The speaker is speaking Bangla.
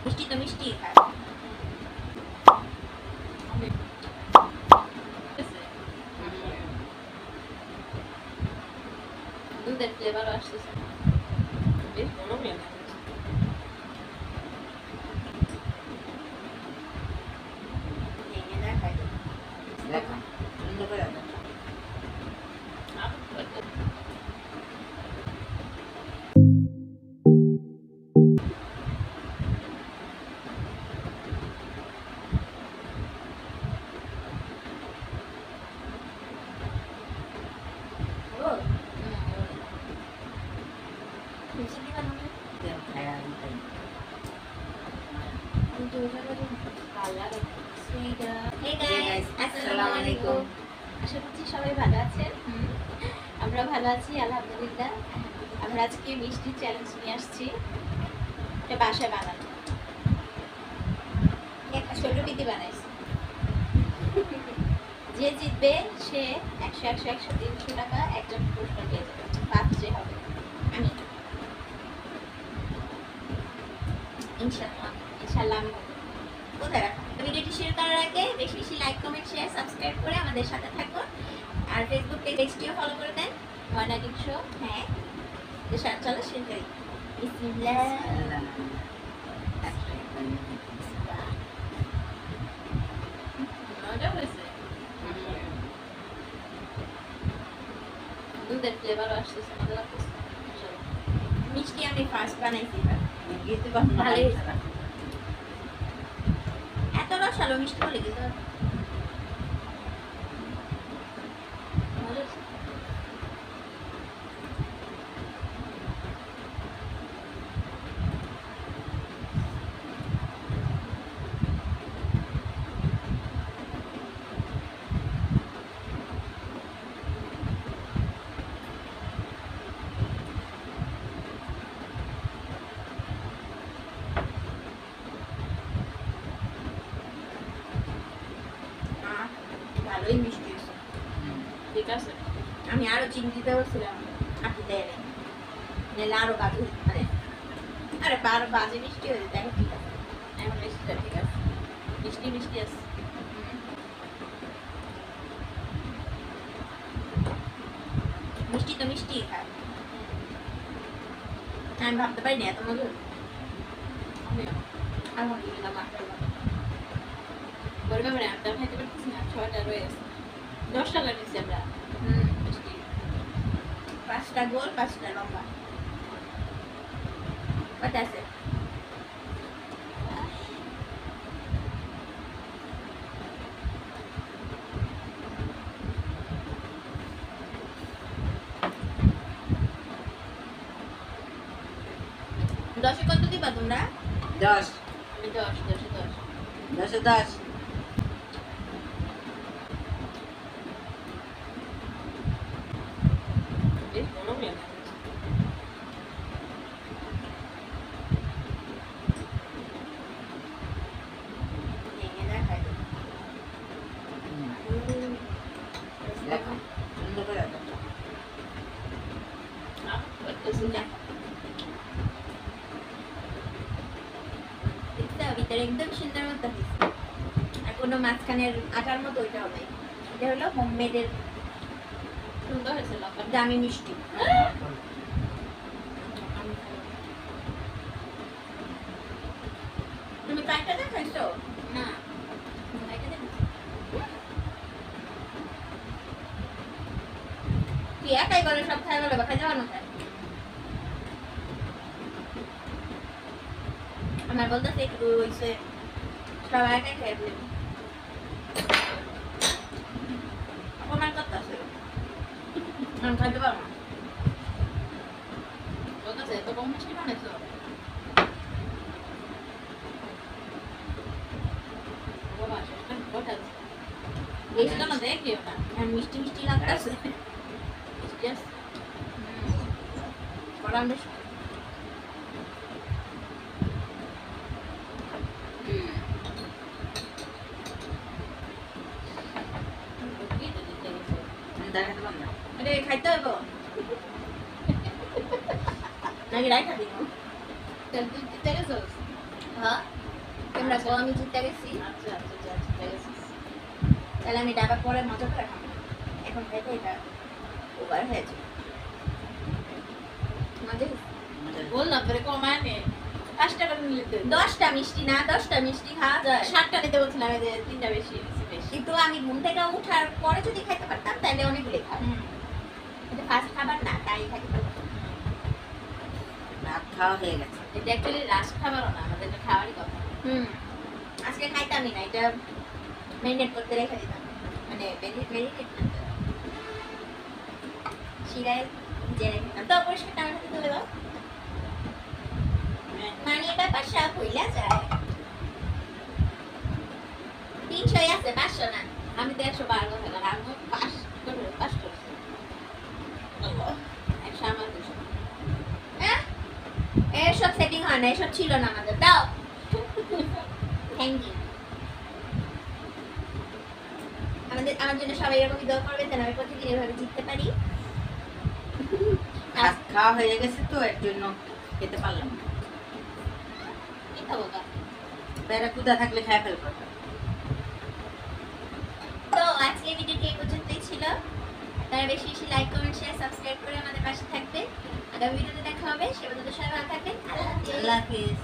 মিষ্টি তো মিষ্টি খায়। দুধের ফ্লেভার আসতেছে, বেশ গরমই আছে। ভেঙে দেখাই দেখা সুন্দর করে আশা করছি সবাই ভালো আছেন। আমরা ভালো আছি আলহামদুলিল্লাহ। আমরা আজকে মিষ্টি চ্যালেঞ্জ নিয়ে আসছি, এটা বাসায় বানানো, একটা ছোট পিঠি বানাইছি। যে জিতবে সে 100 100 100 300 টাকা একজন পুরস্কার পেয়ে যাবে। বাদ যে হবে আমি, ইনশাআল্লাহ ইনশাআল্লাহ আমি কোথায় রাখা। ভিডিওটি শেয়ার করার আগে বেশি বেশি লাইক কমেন্ট শেয়ার সাবস্ক্রাইব করে আমাদের সাথে থাকুন। আর ফেসবুক পেজটিও ফলো করে দেন, ওয়ানাডিং শো। হ্যাঁ চলো শেয়ার করি। বিসমিল্লাহ। দুধের ফ্লেভার আসতেছে, মজা লাগতেছে। মিষ্টি আমি ফার্স্ট বানাইছি, ভালোই এত রসালো মিষ্টি বলে কিন্তু ভালোই মিষ্টি হয়েছে। ঠিক আছে, আমি আরো চিনি দিতে বলছিলাম, আপনি দেয় নাই, নাহলে আরো বাজে মানে আরে আরো বাজে মিষ্টি হয়ে যেত। ঠিক আছে, এখন মিষ্টিটা ঠিক আছে, মিষ্টি মিষ্টি আছে। মিষ্টি তো মিষ্টি খায়। আমি ভাবতে পারি না এত মজা। আলহামদুলিল্লাহ মাশাআল্লাহ। বলবে আমরা একটা খাইতে পারতেছি না, 6টা রয়ে গেছে। 10 টাকা নিচ্ছি আমরা। মিষ্টি 5টা গোল 5টা লম্বা। কত আছে? দশে কত দিবা তোমরা? 10। আমি 10 10 10 10 10। বেশ গরমই আছে। ভেঙে দেখাই দেখা সুন্দর করে ভিতরে একদম সুন্দর মতো হয়েছে। আর কোনো মাঝখানের আটার মতো ওইটা হবে। এটা হলো হোমমেডের। সুন্দর হয়েছে, দামি মিষ্টি। তুমি কাইটা দেখাইছো না? কি একাই বলে সব খাই বলে বা খাই যাওয়ানো খায়। আমার বলতেছে একটু হইছে সবাই একাই খাই বলে অপমান করতেছে। আমি খাইতে পারবো না। বলতেছে এত কম মিষ্টি বানাইছো। বেশি তো না দেখিও না, মিষ্টি মিষ্টি লাগতেছে। মিষ্টি আছে বললাম বেশ। খাইতে হইব নাকি রাইখা দিব? তুই দিতে গেছিস? হ্যাঁ তোমরা গো আমি জিতে গেছি। আচ্ছা আচ্ছা যা ঠিক আছে তাহলে আমি ডাবা পরে মজা করে খাবো, এখন খাইতে এটা ওভার হয়ে যাবে। মজা বল না তোরে কমায় নে 5 টাকা নিলে দে 10টা মিষ্টি না, 10টা মিষ্টি খাওয়া যায়। 7টা নিতে বলছিলাম এই যে 3টা বেশি বেশি কিন্তু আমি ঘুম থেকে উঠার পরে যদি খাইতে পারতাম তাহলে অনেকগুলো খাবো, কিন্তু ফার্স্ট খাবার না তাই খাইতে পারতাম। ভাত খাওয়া হয়ে গেছে। এটা অ্যাকচুয়ালি রাস খাবারও না আমাদের এটা খাওয়ারই কথা আজকে খাইতামই না, এটা মেরিনেট করতে রেখে দিতাম, মানে মেরিনেট শিরায় ভিজে রেখে দিতাম। তো পরিষ্কার আমার হাতে তুলে দাও, মানে এটা 500 হইলা যায়। 300 আছে 500 না। আমি তো 112 কথা না আমি 5 করছি আল্লাহ, 100 আমার 200 হ্যাঁ এসব সেটিং হয় না, এসব ছিল না আমাদের। দাও, থ্যাংক ইউ। আমার জন্য সবাই এরকমই দোয়া করবেন যেন আমি প্রতিদিন এভাবে জিততে পারি। ভাত খাওয়া হয়ে গেছে তো এর জন্য খেতে পারলাম না। কি খাবো তা বেড়া কুদা থাকলে খাই ফেলবো। তো আজকে ভিডিওটি এই পর্যন্তই ছিল। আপনারা বেশি বেশি লাইক কমেন্ট শেয়ার সাবস্ক্রাইব করে আমাদের পাশে থাকবেন। আগামী ভিডিওতে দেখা হবে, সে পর্যন্ত সবাই ভালো থাকবেন। আল্লাহ হাফেজ। আল্লাহ হাফিজ।